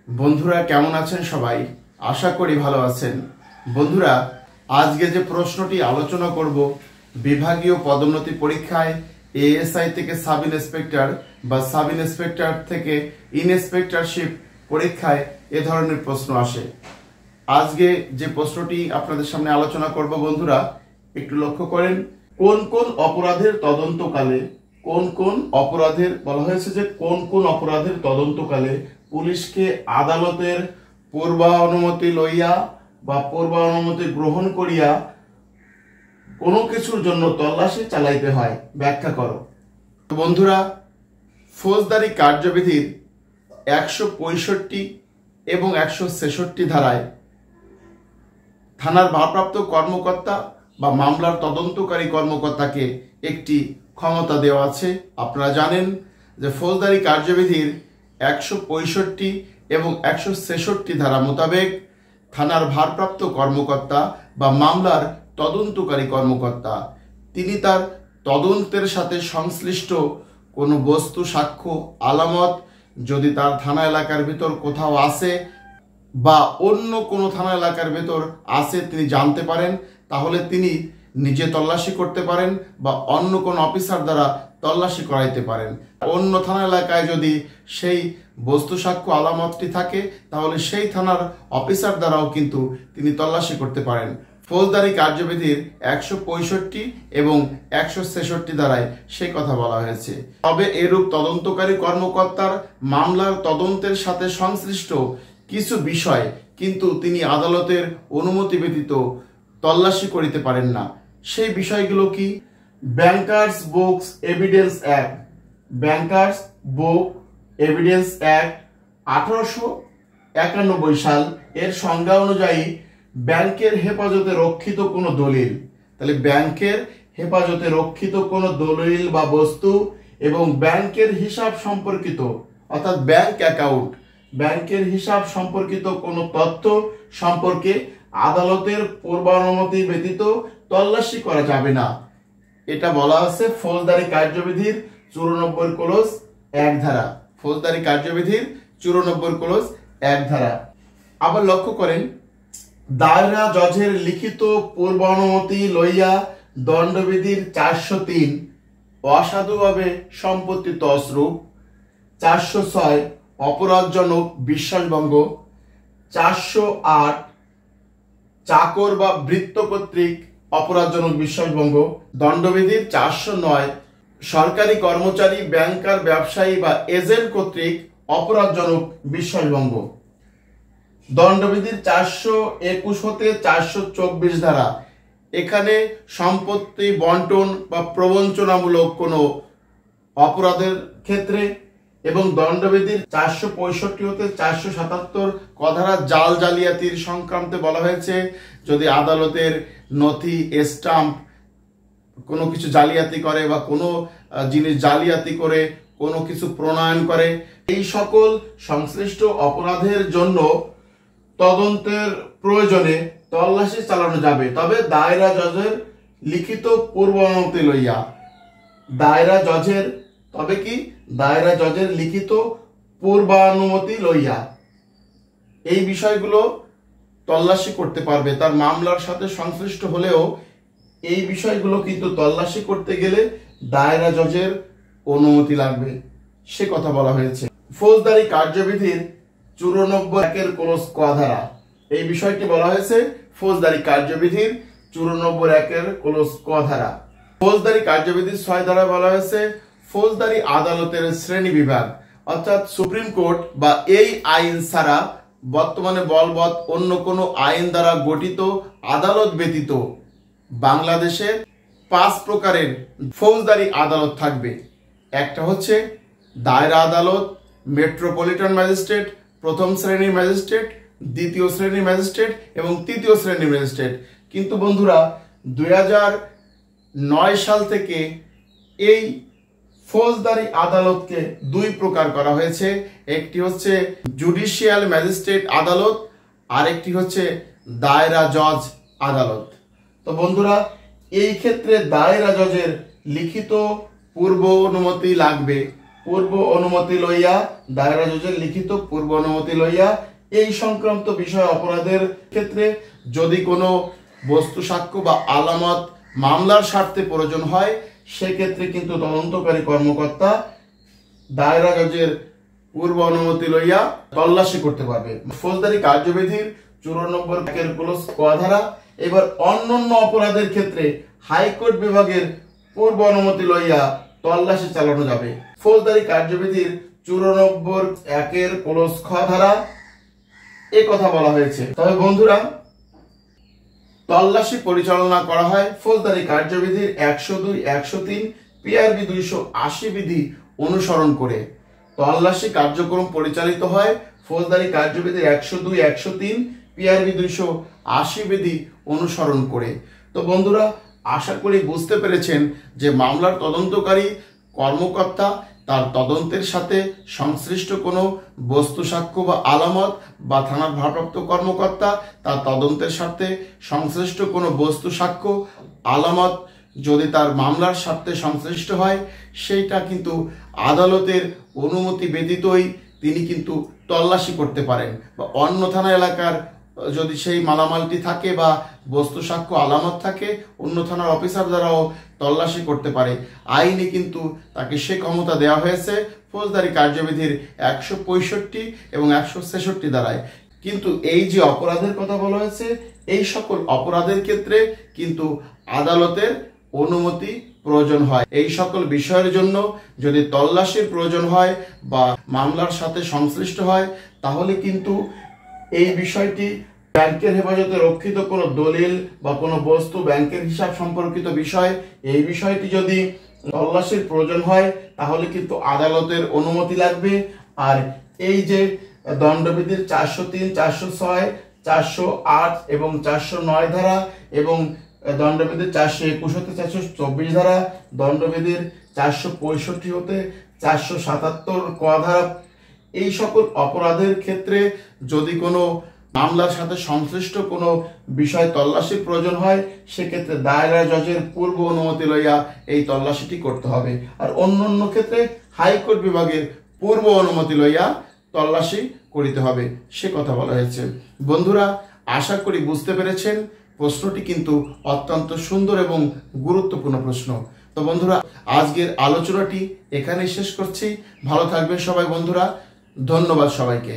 বন্ধুরা কেমন আছেন সবাই? আশা করি ভালো আছেন। বন্ধুরা, আজকে যে প্রশ্নটি আলোচনা করব, বিভাগীয় পদোন্নতি পরীক্ষায় এএসআই থেকে সাব ইন্সপেক্টর বা সাব ইন্সপেক্টর থেকে ইন্সপেক্টরশিপ পরীক্ষায় এ ধরনের প্রশ্ন আসে। আজকে যে প্রশ্নটি আপনাদের সামনে আলোচনা করব বন্ধুরা, একটু লক্ষ্য করেন। কোন কোন অপরাধের তদন্তকালে বলা হয়েছে যে কোন কোন অপরাধের তদন্তকালে পুলিশকে আদালতের পূর্বানুমতি লইয়া বা পূর্বানুমতি গ্রহণ করিয়া কোনো কিছুর জন্য তল্লাশি চালাইতে হয়, ব্যাখ্যা করো। তো বন্ধুরা, ফৌজদারি কার্যবিধির 165 এবং 166 ধারায় থানার ভারপ্রাপ্ত কর্মকর্তা বা মামলার তদন্তকারী কর্মকর্তাকে একটি ক্ষমতা দেওয়া আছে। আপনারা জানেন যে ফৌজদারি কার্যবিধির 165 এবং 166 ধারা মোতাবেক থানার ভারপ্রাপ্ত কর্মকর্তা বা মামলার তদন্তকারী কর্মকর্তা তিনি তার তদন্তের সাথে সংশ্লিষ্ট কোনো বস্তু, সাক্ষ্য, আলামত যদি তার থানা এলাকার ভিতর কোথাও আছে বা অন্য কোনো থানা এলাকার ভেতর আছে তিনি জানতে পারেন, তাহলে তিনি নিজে তল্লাশি করতে পারেন বা অন্য কোনো অফিসার দ্বারা তল্লাশি করাইতে পারেন। অন্য থানা এলাকায় যদি সেই বস্তু, সাক্ষ্য, আলামতটি থাকে তাহলে সেই থানার অফিসার দ্বারাও কিন্তু তিনি তল্লাশি করতে পারেন। ফৌজদারি কার্যবিধির 165 এবং 166 ধারায় সেই কথা বলা হয়েছে। তবে এরূপ তদন্তকারী কর্মকর্তার মামলার তদন্তের সাথে সংশ্লিষ্ট কিছু বিষয় কিন্তু তিনি আদালতের অনুমতি ব্যতীত তল্লাশি করিতে পারেন না। সেই বিষয়গুলো কি? Bankers books evidence act, bankers book evidence act 1891 সাল এর সংজ্ঞা অনুযায়ী ব্যাংকের হেফাজতে রক্ষিত কোনো দলিল, তাহলে ব্যাংকের হেফাজতে রক্ষিত কোনো দলিল বা বস্তু এবং ব্যাংকের হিসাব সম্পর্কিত অর্থাৎ ব্যাংক অ্যাকাউন্ট, ব্যাংকের হিসাব সম্পর্কিত কোনো তথ্য সম্পর্কে আদালতের পূর্বানুমতি ব্যতীত তল্লাশি করা যাবে না। এটা বলা আছে ফৌজদারি কার্যবিধির 94 ক্লোজ 1 ধারা, ফৌজদারি কার্যবিধির 94 ক্লোজ 1 ধারা। আবার লক্ষ্য করেন, দায়রা জজের লিখিত পূর্বানুমতি লইয়া দণ্ডবিধির 403 অসাধুভাবে সম্পত্তি তছরূপ, 406 অপরাধজনক বিশ্বাসভঙ্গ, 408 চাকর বা ভৃত্য কর্তৃক অপরাধজনক বিশ্বাসভঙ্গ, দণ্ডবিধির 409 সরকারি কর্মচারী, ব্যাংকার, ব্যবসায়ী বা এজেন্ট কর্তৃক অপরাধজনক বিশ্বাসভঙ্গ, দণ্ডবিধির 421 হতে 424 ধারা এখানে সম্পত্তি বন্টন বা প্রবঞ্চনামূলক কোনো অপরাধের ক্ষেত্রে, এবং দণ্ডবিধির 465 হতে 477 কধারা জাল জালিয়াতির সংক্রান্তে বলা হয়েছে যদি আদালতের নথি, স্টাম্প কোনো কিছু জালিয়াতি করে বা কোনো জিনিস জালিয়াতি করে কোনো কিছু প্রণয়ন করে, এই সকল সংশ্লিষ্ট অপরাধের জন্য তদন্তের প্রয়োজনে তল্লাশি চালানো যাবে, তবে দায়রা জজের লিখিত পূর্বানুমতি লইয়া। দায়রা জজের তবে কি দায়রা জজের লিখিত পূর্বানুমতি লইয়া এই বিষয়গুলো তল্লাশি করতে পারবে। তার মামলার সাথে সংশ্লিষ্ট হলেও এই বিষয়গুলো কিন্তু তল্লাশি করতে গেলে দায়রা জজের অনুমতি লাগবে, সে কথা বলা হয়েছে। ফৌজদারি কার্যবিধির 94 ক্লোজ ক ধারা এই বিষয়টি বলা হয়েছে ফৌজদারি কার্যবিধির 94 ক্লোজ ক ধারা। ফৌজদারি কার্যবিধির 6 ধারা বলা হয়েছে ফৌজদারি আদালতের শ্রেণী বিভাগ, অর্থাৎ সুপ্রিম কোর্ট বা এই আইন ছাড়া বর্তমানে বলবৎ অন্য কোনো আইন দ্বারা গঠিত আদালত ব্যতীত বাংলাদেশে 5 প্রকারের ফৌজদারি আদালত থাকবে। একটা হচ্ছে দায়রা আদালত, মেট্রোপলিটন ম্যাজিস্ট্রেট, প্রথম শ্রেণীর ম্যাজিস্ট্রেট, দ্বিতীয় শ্রেণীর ম্যাজিস্ট্রেট এবং তৃতীয় শ্রেণীর ম্যাজিস্ট্রেট। কিন্তু বন্ধুরা 2009 সাল থেকে এই ফৌজদারি আদালতকে 2 প্রকার করা হয়েছে। একটি হচ্ছে জুডিশিয়াল ম্যাজিস্ট্রেট আদালত, আর একটি হচ্ছে দায়রা জজ আদালত। তো বন্ধুরা, এই ক্ষেত্রে দায়রা জজের লিখিত পূর্ব অনুমতি লাগবে। পূর্ব অনুমতি লইয়া, দায়রা জজের লিখিত পূর্ব অনুমতি লইয়া এই সংক্রান্ত বিষয় অপরাধের ক্ষেত্রে যদি কোনো বস্তু সাক্ষ্য বা আলামত মামলার স্বার্থে প্রয়োজন হয়, সেক্ষেত্রে কিন্তু তদন্তকারী কর্মকর্তা দায়রা জজের পূর্ব অনুমতি লইয়া তল্লাশি করতে পারবে। ফৌজদারি কার্যবিধির 94 ক ধারা। এবার অন্যান্য অপরাধের ক্ষেত্রে হাইকোর্ট বিভাগের পূর্ব অনুমতি লইয়া তল্লাশি চালানো যাবে। ফৌজদারি কার্যবিধির 94 খ ধারা এ কথা বলা হয়েছে। তবে বন্ধুরা, তল্লাশি পরিচালনা করা হয় ফৌজদারি কার্যবিধির 102, 103, পিআরবি 280 বিধি অনুসরণ করে। তল্লাশি কার্যক্রম পরিচালিত হয় ফৌজদারি কার্যবিধির 102, 103, পিআরবি 280 বিধি অনুসরণ করে। তো বন্ধুরা, আশা করি বুঝতে পেরেছেন যে মামলার তদন্তকারী কর্মকর্তা তার তদন্তের সাথে সংশ্লিষ্ট কোনো বস্তু সাক্ষ্য বা আলামত, বা থানার ভারপ্রাপ্ত কর্মকর্তা তার তদন্তের সাথে সংশ্লিষ্ট কোনো বস্তু সাক্ষ্য আলামত যদি তার মামলার সাথে সংশ্লিষ্ট হয়, সেইটা কিন্তু আদালতের অনুমতি ব্যতীতই তিনি কিন্তু তল্লাশি করতে পারেন। বা অন্য থানা এলাকার যদি সেই মালামালটি থাকে বা বস্তু সাক্ষ্য আলামত থাকে, অন্য থানার অফিসার দ্বারাও তল্লাশি করতে পারে। আইনে কিন্তু তাকে সে ক্ষমতা দেওয়া হয়েছে ফৌজদারি কার্যবিধির 165 এবং 166 ধারায়। কিন্তু এই যে অপরাধের কথা বলা হয়েছে, এই সকল অপরাধের ক্ষেত্রে কিন্তু আদালতের অনুমতি প্রয়োজন হয়। এই সকল বিষয়ের জন্য যদি তল্লাশির প্রয়োজন হয় বা মামলার সাথে সংশ্লিষ্ট হয়, তাহলে কিন্তু এই বিষয়টি ব্যাংকের হেফাজতে রক্ষিত কোনো দলিল বা কোনো বস্তু, ব্যাংকের হিসাব সম্পর্কিত বিষয়, এই বিষয়টি যদি তল্লাশির প্রয়োজন হয়, তাহলে কিন্তু আদালতের অনুমতি লাগবে। আর এই যে দণ্ডবিধির 403, 406, 408 এবং 409 ধারা এবং দণ্ডবিধির 421 হতে 424 ধারা, দণ্ডবিধির 465 হতে 477 ক ধারা, এই সকল অপরাধের ক্ষেত্রে যদি কোনো মামলার সাথে সংশ্লিষ্ট কোনো বিষয় তল্লাশির প্রয়োজন হয়, সেক্ষেত্রে দায়রা জজের পূর্ব অনুমতি লইয়া এই তল্লাশিটি করতে হবে। আর অন্য ক্ষেত্রে হাইকোর্ট বিভাগের পূর্ব অনুমতি লইয়া তল্লাশি করিতে হবে, সে কথা বলা হয়েছে। বন্ধুরা, আশা করি বুঝতে পেরেছেন। প্রশ্নটি কিন্তু অত্যন্ত সুন্দর এবং গুরুত্বপূর্ণ প্রশ্ন। তো বন্ধুরা, আজকের আলোচনাটি এখানেই শেষ করছি। ভালো থাকবেন সবাই বন্ধুরা, ধন্যবাদ সবাইকে।